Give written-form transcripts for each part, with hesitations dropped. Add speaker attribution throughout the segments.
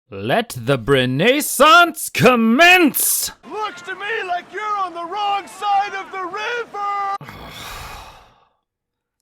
Speaker 1: Let the Renaissance commence!
Speaker 2: Looks to me like you're on the wrong side of the river!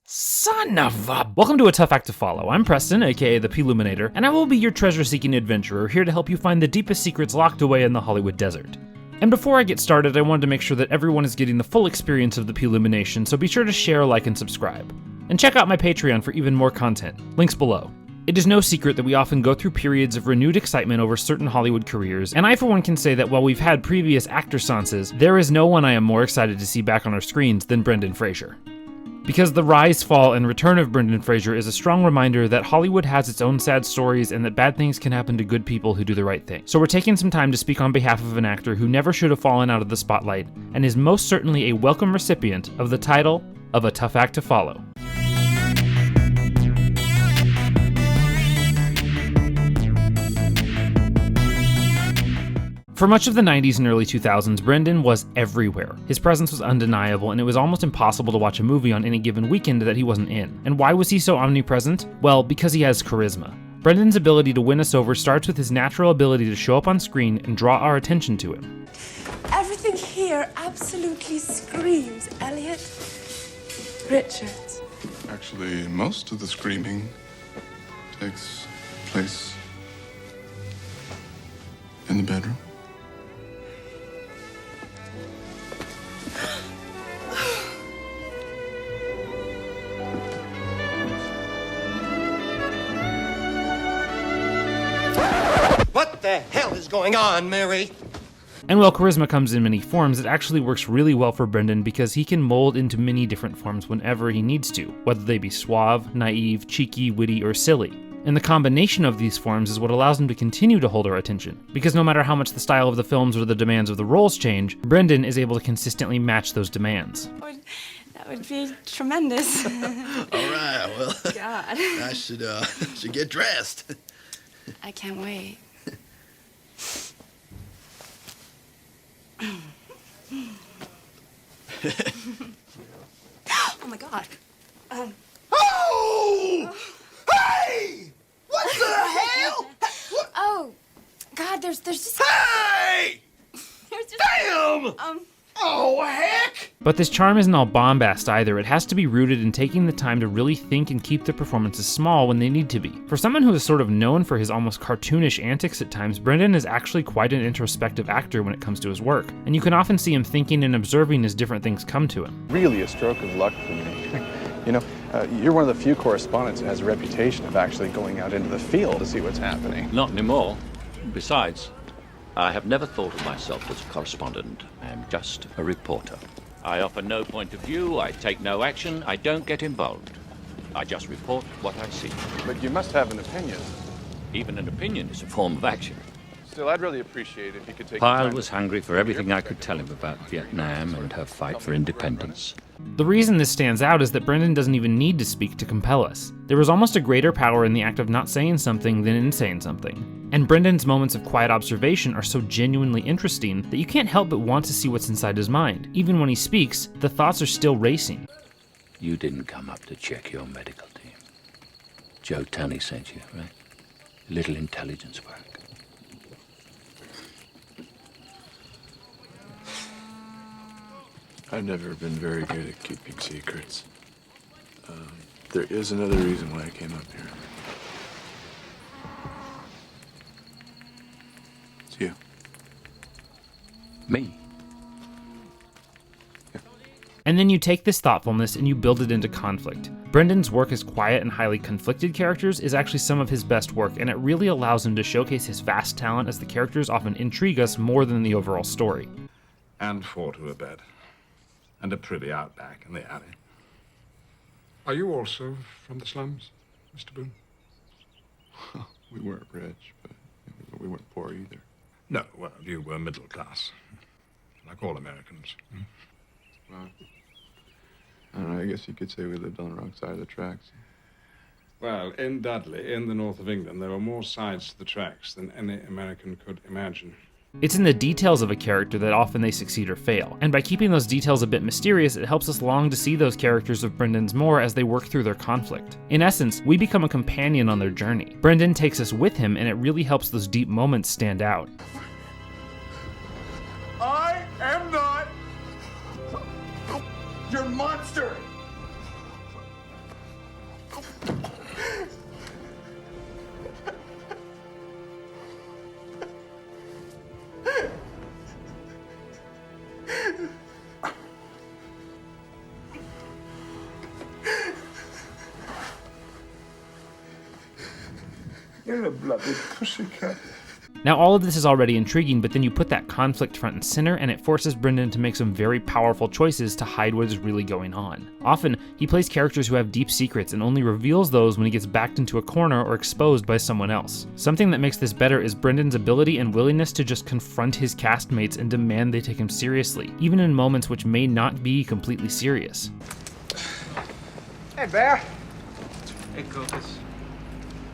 Speaker 1: Son of a... Welcome to A Tough Act to Follow. I'm Preston, aka the Ploominator, and I will be your treasure-seeking adventurer here to help you find the deepest secrets locked away in the Hollywood desert. And before I get started, I wanted to make sure that everyone is getting the full experience of the Ploomination, so be sure to share, like, and subscribe. And check out my Patreon for even more content. Links below. It is no secret that we often go through periods of renewed excitement over certain Hollywood careers, and I for one can say that while we've had previous actor sances, there is no one I am more excited to see back on our screens than Brendan Fraser. Because the rise, fall, and return of Brendan Fraser is a strong reminder that Hollywood has its own sad stories and that bad things can happen to good people who do the right thing. So we're taking some time to speak on behalf of an actor who never should have fallen out of the spotlight, and is most certainly a welcome recipient of the title of A Tough Act to Follow. For much of the 90s and early 2000s, Brendan was everywhere. His presence was undeniable, and it was almost impossible to watch a movie on any given weekend that he wasn't in. And why was he so omnipresent? Well, because he has charisma. Brendan's ability to win us over starts with his natural ability to show up on screen and draw our attention to him.
Speaker 3: Everything here absolutely screams Elliot Richards.
Speaker 4: Actually, most of the screaming takes place in the bedroom.
Speaker 5: What the hell is going on, Mary?
Speaker 1: And while charisma comes in many forms, it actually works really well for Brendan because he can mold into many different forms whenever he needs to, whether they be suave, naive, cheeky, witty, or silly. And the combination of these forms is what allows him to continue to hold our attention, because no matter how much the style of the films or the demands of the roles change, Brendan is able to consistently match those demands.
Speaker 3: That would be tremendous.
Speaker 6: All right, well,
Speaker 3: God.
Speaker 6: I should get dressed.
Speaker 3: I can't wait. Oh my God.
Speaker 6: Oh! Hey! What the hell? What?
Speaker 3: Oh, God, there's just...
Speaker 6: Hey!
Speaker 3: There's just...
Speaker 6: Damn! Oh, heck!
Speaker 1: But this charm isn't all bombast either. It has to be rooted in taking the time to really think and keep the performances small when they need to be. For someone who is sort of known for his almost cartoonish antics at times, Brendan is actually quite an introspective actor when it comes to his work. And you can often see him thinking and observing as different things come to him.
Speaker 7: Really a stroke of luck for me. You know, you're one of the few correspondents who has a reputation of actually going out into the field to see what's happening.
Speaker 8: Not anymore. Besides, I have never thought of myself as a correspondent. I am just a reporter. I offer no point of view, I take no action, I don't get involved. I just report what I see.
Speaker 7: But you must have an opinion.
Speaker 8: Even an opinion is a form of action.
Speaker 7: Still, I'd really appreciate it if you could take the
Speaker 8: Pyle
Speaker 7: time
Speaker 8: was
Speaker 7: to-
Speaker 8: hungry for everything I could tell him about Vietnam and her fight for independence.
Speaker 1: The reason this stands out is that Brendan doesn't even need to speak to compel us. There is almost a greater power in the act of not saying something than in saying something. And Brendan's moments of quiet observation are so genuinely interesting that you can't help but want to see what's inside his mind. Even when he speaks, the thoughts are still racing.
Speaker 8: You didn't come up to check your medical team. Joe Tunney sent you, right? Little intelligence work.
Speaker 4: I've never been very good at keeping secrets. There is another reason why I came up here. It's you.
Speaker 8: Me?
Speaker 1: And then you take this thoughtfulness and you build it into conflict. Brendan's work as quiet and highly conflicted characters is actually some of his best work, and it really allows him to showcase his vast talent as the characters often intrigue us more than the overall story.
Speaker 2: And 4 to a bed. And a privy out back in the alley.
Speaker 9: Are you also from the slums, Mr. Boone?
Speaker 4: We weren't rich, but we weren't poor either.
Speaker 2: No, well, you were middle class. Like all Americans.
Speaker 4: Well, I don't know, I guess you could say we lived on the wrong side of the tracks.
Speaker 9: Well, in Dudley, in the north of England, there were more sides to the tracks than any American could imagine.
Speaker 1: It's in the details of a character that often they succeed or fail, and by keeping those details a bit mysterious, it helps us long to see those characters of Brendan's more as they work through their conflict. In essence, we become a companion on their journey. Brendan takes us with him, and it really helps those deep moments stand out.
Speaker 6: I am not your monster. You're a bloody pussycat.
Speaker 1: Now all of this is already intriguing, but then you put that conflict front and center, and it forces Brendan to make some very powerful choices to hide what is really going on. Often, he plays characters who have deep secrets and only reveals those when he gets backed into a corner or exposed by someone else. Something that makes this better is Brendan's ability and willingness to just confront his castmates and demand they take him seriously, even in moments which may not be completely serious.
Speaker 10: Hey, Bear.
Speaker 11: Hey, Cocos.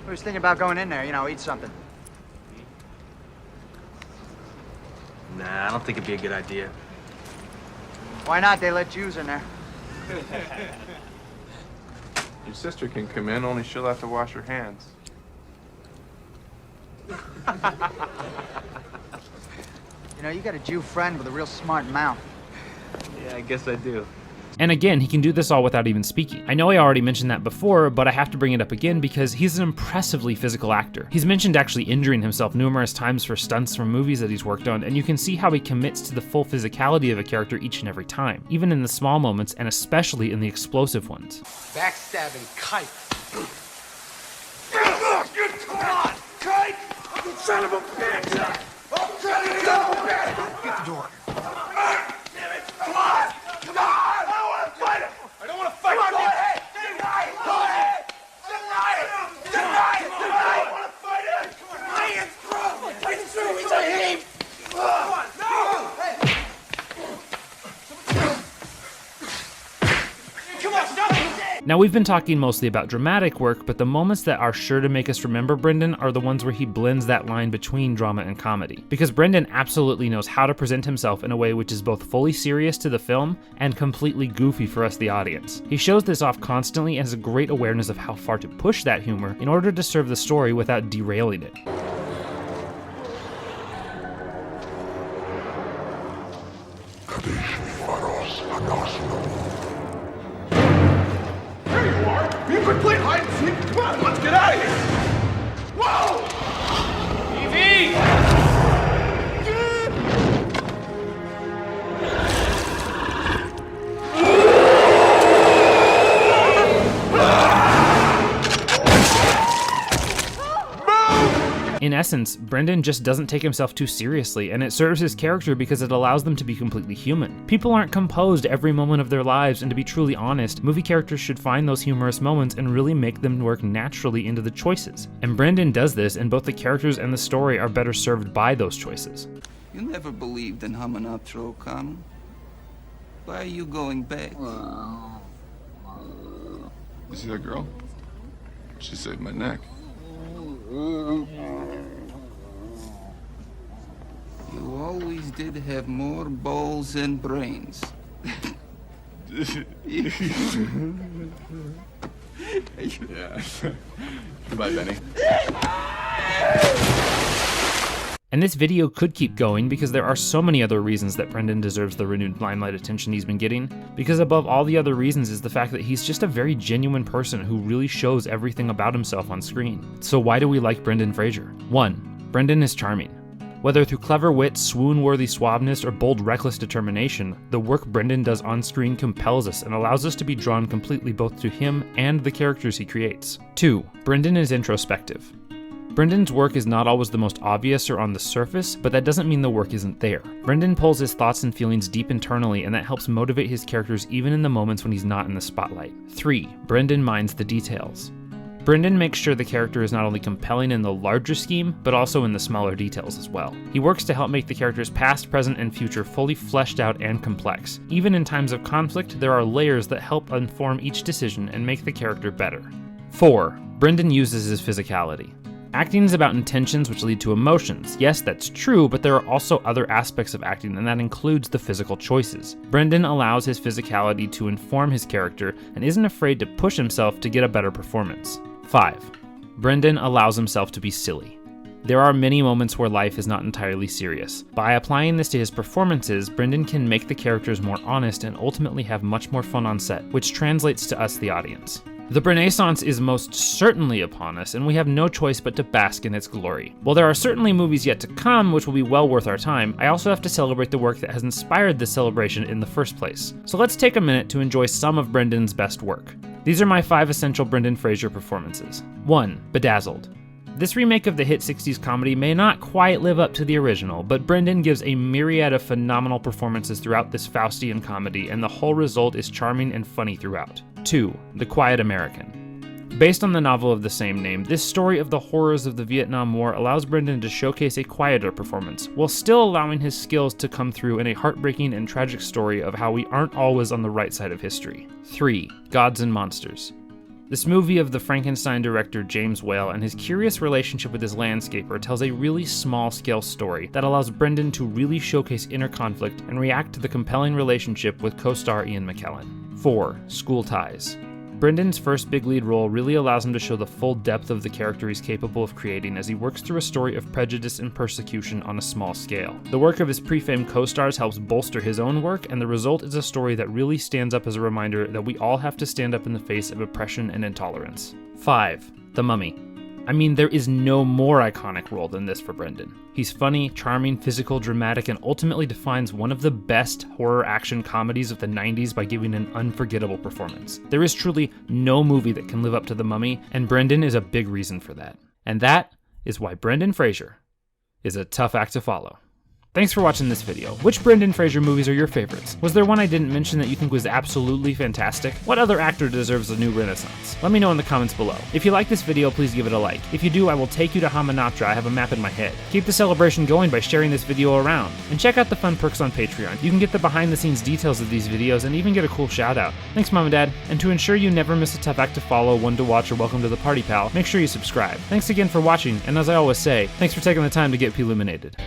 Speaker 10: I was thinking about going in there, eat something.
Speaker 11: Nah, I don't think it'd be a good idea.
Speaker 10: Why not? They let Jews in there.
Speaker 4: Your sister can come in, only she'll have to wash her hands.
Speaker 10: You got a Jew friend with a real smart mouth.
Speaker 11: Yeah, I guess I do.
Speaker 1: And again, he can do this all without even speaking. I know I already mentioned that before, but I have to bring it up again because he's an impressively physical actor. He's mentioned actually injuring himself numerous times for stunts from movies that he's worked on, and you can see how he commits to the full physicality of a character each and every time, even in the small moments and especially in the explosive ones.
Speaker 6: Backstabbing kite. Come on, kite! You son of a bitch! Oh, son of a bitch! Get the door. Damn it! Come on! Come on! I don't want to fight him! I don't want to fight him! Go ahead! Deny it! Go ahead! Deny it! Deny it! I don't want to fight him! My hand's through! It's through! It's a him! Come on! No! Hey! Come on! Stop it!
Speaker 1: Now we've been talking mostly about dramatic work, but the moments that are sure to make us remember Brendan are the ones where he blends that line between drama and comedy. Because Brendan absolutely knows how to present himself in a way which is both fully serious to the film and completely goofy for us the audience. He shows this off constantly and has a great awareness of how far to push that humor in order to serve the story without derailing it.
Speaker 6: You could play hide and seek. Come on, let's get out of here. Whoa! Evie!
Speaker 1: In essence, Brendan just doesn't take himself too seriously, and it serves his character because it allows them to be completely human. People aren't composed every moment of their lives, and to be truly honest, movie characters should find those humorous moments and really make them work naturally into the choices. And Brendan does this, and both the characters and the story are better served by those choices.
Speaker 12: You never believed in Hamanoptero, Carmel. Why are you going back?
Speaker 4: You see that girl? She saved my neck.
Speaker 12: You always did have more balls than brains.
Speaker 4: Yeah. Goodbye, Benny.
Speaker 1: And this video could keep going because there are so many other reasons that Brendan deserves the renewed limelight attention he's been getting, because above all the other reasons is the fact that he's just a very genuine person who really shows everything about himself on screen. So why do we like Brendan Fraser? 1. Brendan is charming. Whether through clever wit, swoon-worthy suaveness, or bold, reckless determination, the work Brendan does on screen compels us and allows us to be drawn completely both to him and the characters he creates. 2. Brendan is introspective. Brendan's work is not always the most obvious or on the surface, but that doesn't mean the work isn't there. Brendan pulls his thoughts and feelings deep internally, and that helps motivate his characters even in the moments when he's not in the spotlight. 3. Brendan minds the details. Brendan makes sure the character is not only compelling in the larger scheme, but also in the smaller details as well. He works to help make the characters past, present, and future fully fleshed out and complex. Even in times of conflict, there are layers that help inform each decision and make the character better. 4. Brendan uses his physicality. Acting is about intentions which lead to emotions. Yes, that's true, but there are also other aspects of acting, and that includes the physical choices. Brendan allows his physicality to inform his character and isn't afraid to push himself to get a better performance. 5. Brendan allows himself to be silly. There are many moments where life is not entirely serious. By applying this to his performances, Brendan can make the characters more honest and ultimately have much more fun on set, which translates to us, the audience. The Renaissance is most certainly upon us, and we have no choice but to bask in its glory. While there are certainly movies yet to come which will be well worth our time, I also have to celebrate the work that has inspired this celebration in the first place. So let's take a minute to enjoy some of Brendan's best work. These are my 5 essential Brendan Fraser performances. 1. Bedazzled. This remake of the hit 60s comedy may not quite live up to the original, but Brendan gives a myriad of phenomenal performances throughout this Faustian comedy, and the whole result is charming and funny throughout. 2. The Quiet American. Based on the novel of the same name, this story of the horrors of the Vietnam War allows Brendan to showcase a quieter performance, while still allowing his skills to come through in a heartbreaking and tragic story of how we aren't always on the right side of history. 3. Gods and Monsters. This movie of the Frankenstein director James Whale and his curious relationship with his landscaper tells a really small-scale story that allows Brendan to really showcase inner conflict and react to the compelling relationship with co-star Ian McKellen. 4. School Ties. Brendan's first big lead role really allows him to show the full depth of the character he's capable of creating as he works through a story of prejudice and persecution on a small scale. The work of his pre-fame co-stars helps bolster his own work, and the result is a story that really stands up as a reminder that we all have to stand up in the face of oppression and intolerance. 5. The Mummy. I mean, there is no more iconic role than this for Brendan. He's funny, charming, physical, dramatic, and ultimately defines one of the best horror action comedies of the 90s by giving an unforgettable performance. There is truly no movie that can live up to The Mummy, and Brendan is a big reason for that. And that is why Brendan Fraser is a tough act to follow. Thanks for watching this video. Which Brendan Fraser movies are your favorites? Was there one I didn't mention that you think was absolutely fantastic? What other actor deserves a new renaissance? Let me know in the comments below. If you like this video, please give it a like. If you do, I will take you to Hamanatra. I have a map in my head. Keep the celebration going by sharing this video around. And check out the fun perks on Patreon. You can get the behind the scenes details of these videos and even get a cool shout out. Thanks, Mom and Dad. And to ensure you never miss a tough act to follow, one to watch, or welcome to the party, pal, make sure you subscribe. Thanks again for watching, and as I always say, thanks for taking the time to get Ploominated.